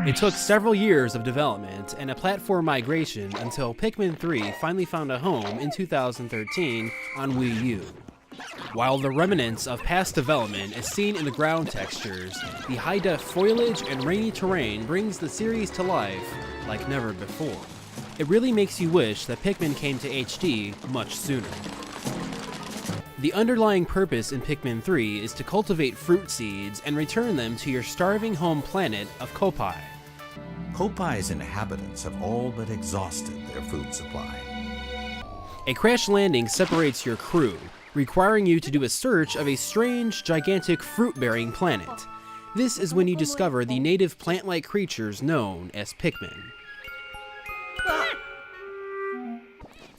It took several years of development and a platform migration until Pikmin 3 finally found a home in 2013 on Wii U. While the remnants of past development is seen in the ground textures, the high-def foliage and rainy terrain brings the series to life like never before. It really makes you wish that Pikmin came to HD much sooner. The underlying purpose in Pikmin 3 is to cultivate fruit seeds and return them to your starving home planet of Kopai. Kopai's inhabitants have all but exhausted their food supply. A crash landing separates your crew, requiring you to do a search of a strange, gigantic fruit-bearing planet. This is when you discover the native plant-like creatures known as Pikmin.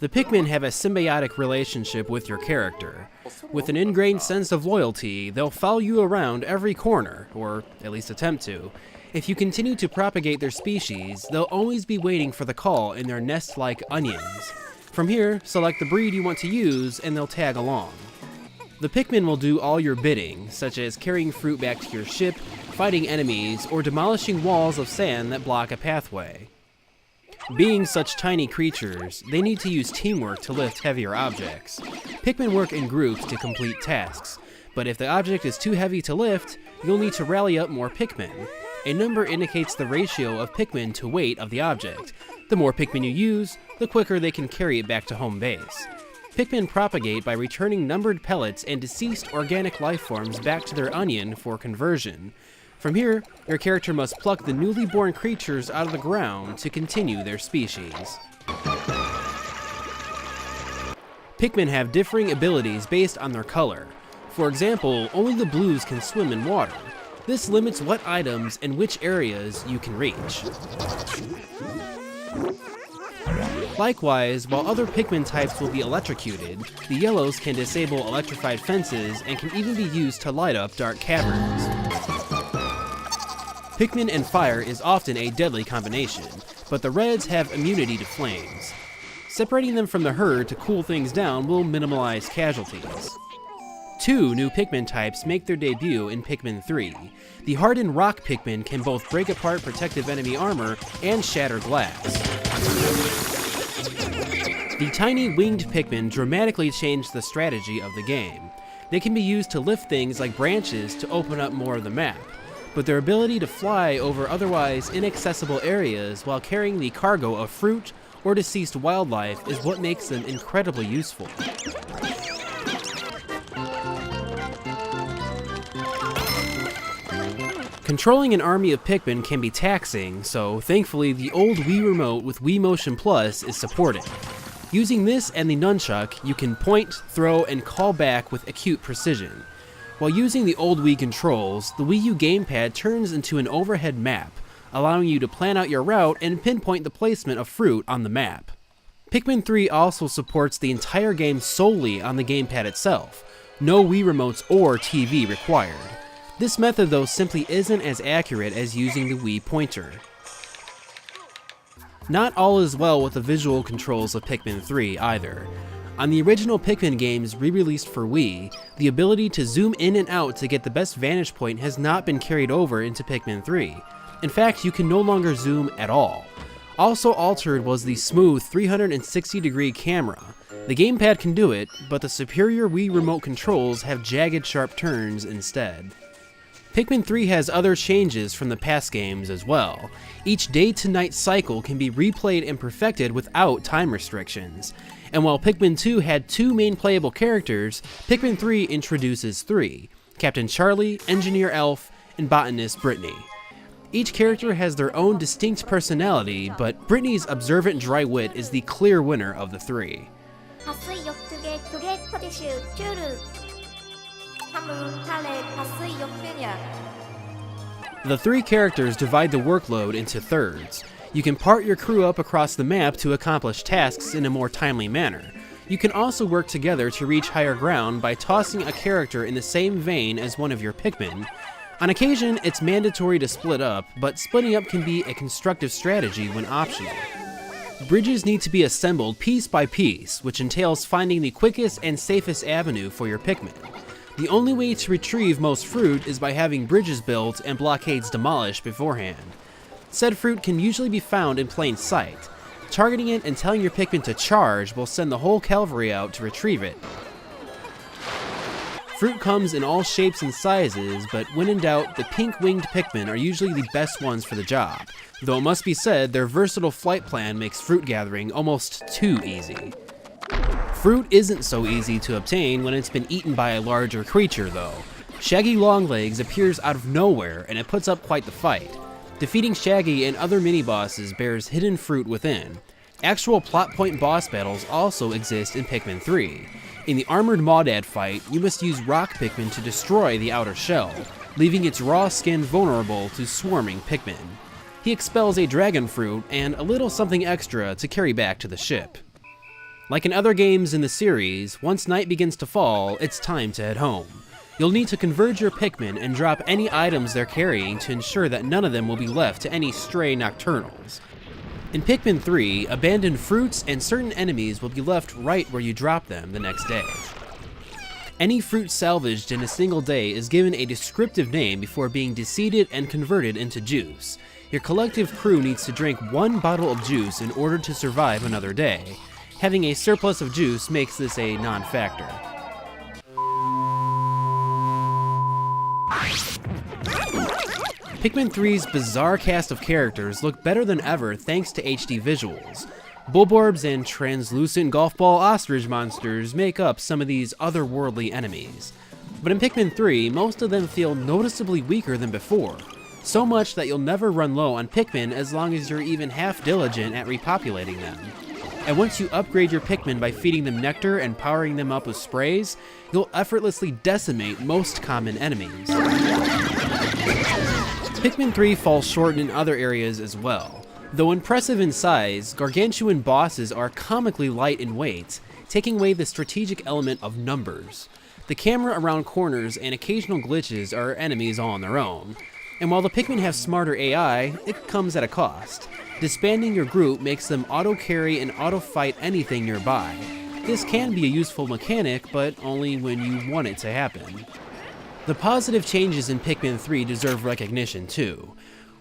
The Pikmin have a symbiotic relationship with your character. With an ingrained sense of loyalty, they'll follow you around every corner, or at least attempt to. If you continue to propagate their species, they'll always be waiting for the call in their nest-like onions. From here, select the breed you want to use and they'll tag along. The Pikmin will do all your bidding, such as carrying fruit back to your ship, fighting enemies, or demolishing walls of sand that block a pathway. Being such tiny creatures, they need to use teamwork to lift heavier objects. Pikmin work in groups to complete tasks, but if the object is too heavy to lift, you'll need to rally up more Pikmin. A number indicates the ratio of Pikmin to weight of the object. The more Pikmin you use, the quicker they can carry it back to home base. Pikmin propagate by returning numbered pellets and deceased organic life forms back to their onion for conversion. From here, your character must pluck the newly born creatures out of the ground to continue their species. Pikmin have differing abilities based on their color. For example, only the blues can swim in water. This limits what items and which areas you can reach. Likewise, while other Pikmin types will be electrocuted, the yellows can disable electrified fences and can even be used to light up dark caverns. Pikmin and fire is often a deadly combination, but the reds have immunity to flames. Separating them from the herd to cool things down will minimize casualties. Two new Pikmin types make their debut in Pikmin 3. The hardened rock Pikmin can both break apart protective enemy armor and shatter glass. The tiny winged Pikmin dramatically change the strategy of the game. They can be used to lift things like branches to open up more of the map, but their ability to fly over otherwise inaccessible areas while carrying the cargo of fruit or deceased wildlife is what makes them incredibly useful. Controlling an army of Pikmin can be taxing, so thankfully the old Wii Remote with Wii Motion Plus is supported. Using this and the nunchuck, you can point, throw, and call back with acute precision. While using the old Wii controls, the Wii U gamepad turns into an overhead map, allowing you to plan out your route and pinpoint the placement of fruit on the map. Pikmin 3 also supports the entire game solely on the gamepad itself, no Wii remotes or TV required. This method though simply isn't as accurate as using the Wii pointer. Not all is well with the visual controls of Pikmin 3 either. On the original Pikmin games re-released for Wii, the ability to zoom in and out to get the best vantage point has not been carried over into Pikmin 3. In fact, you can no longer zoom at all. Also altered was the smooth 360-degree camera. The gamepad can do it, but the superior Wii remote controls have jagged sharp turns instead. Pikmin 3 has other changes from the past games as well. Each day-to-night cycle can be replayed and perfected without time restrictions. And while Pikmin 2 had 2 main playable characters, Pikmin 3 introduces 3, Captain Charlie, Engineer Elf, and Botanist Brittany. Each character has their own distinct personality, but Brittany's observant dry wit is the clear winner of the 3. The 3 characters divide the workload into thirds. You can part your crew up across the map to accomplish tasks in a more timely manner. You can also work together to reach higher ground by tossing a character in the same vein as one of your Pikmin. On occasion, it's mandatory to split up, but splitting up can be a constructive strategy when optional. Bridges need to be assembled piece by piece, which entails finding the quickest and safest avenue for your Pikmin. The only way to retrieve most fruit is by having bridges built and blockades demolished beforehand. Said fruit can usually be found in plain sight. Targeting it and telling your Pikmin to charge will send the whole cavalry out to retrieve it. Fruit comes in all shapes and sizes, but when in doubt, the pink-winged Pikmin are usually the best ones for the job, though it must be said their versatile flight plan makes fruit gathering almost too easy. Fruit isn't so easy to obtain when it's been eaten by a larger creature though. Shaggy Longlegs appears out of nowhere and it puts up quite the fight. Defeating Shaggy and other mini-bosses bears hidden fruit within. Actual plot point boss battles also exist in Pikmin 3. In the armored Maudad fight, you must use rock Pikmin to destroy the outer shell, leaving its raw skin vulnerable to swarming Pikmin. He expels a dragon fruit and a little something extra to carry back to the ship. Like in other games in the series, once night begins to fall, it's time to head home. You'll need to converge your Pikmin and drop any items they're carrying to ensure that none of them will be left to any stray nocturnals. In Pikmin 3, abandoned fruits and certain enemies will be left right where you drop them the next day. Any fruit salvaged in a single day is given a descriptive name before being deseeded and converted into juice. Your collective crew needs to drink 1 bottle of juice in order to survive another day. Having a surplus of juice makes this a non-factor. Pikmin 3's bizarre cast of characters look better than ever thanks to HD visuals. Bulborbs and translucent golf ball ostrich monsters make up some of these otherworldly enemies. But in Pikmin 3, most of them feel noticeably weaker than before, so much that you'll never run low on Pikmin as long as you're even half diligent at repopulating them. And once you upgrade your Pikmin by feeding them nectar and powering them up with sprays, you'll effortlessly decimate most common enemies. Pikmin 3 falls short in other areas as well. Though impressive in size, gargantuan bosses are comically light in weight, taking away the strategic element of numbers. The camera around corners and occasional glitches are enemies all on their own. And while the Pikmin have smarter AI, it comes at a cost. Disbanding your group makes them auto-carry and auto-fight anything nearby. This can be a useful mechanic, but only when you want it to happen. The positive changes in Pikmin 3 deserve recognition too.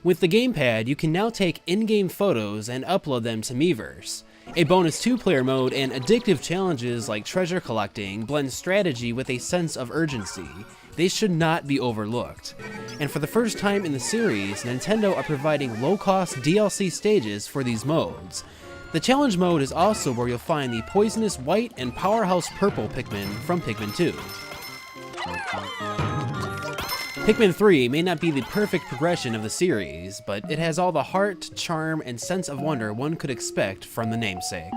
With the gamepad, you can now take in-game photos and upload them to Miiverse. A bonus 2-player mode and addictive challenges like treasure collecting blend strategy with a sense of urgency. They should not be overlooked. And for the first time in the series, Nintendo are providing low-cost DLC stages for these modes. The challenge mode is also where you'll find the poisonous white and powerhouse purple Pikmin from Pikmin 2. Pikmin 3 may not be the perfect progression of the series, but it has all the heart, charm, and sense of wonder one could expect from the namesake.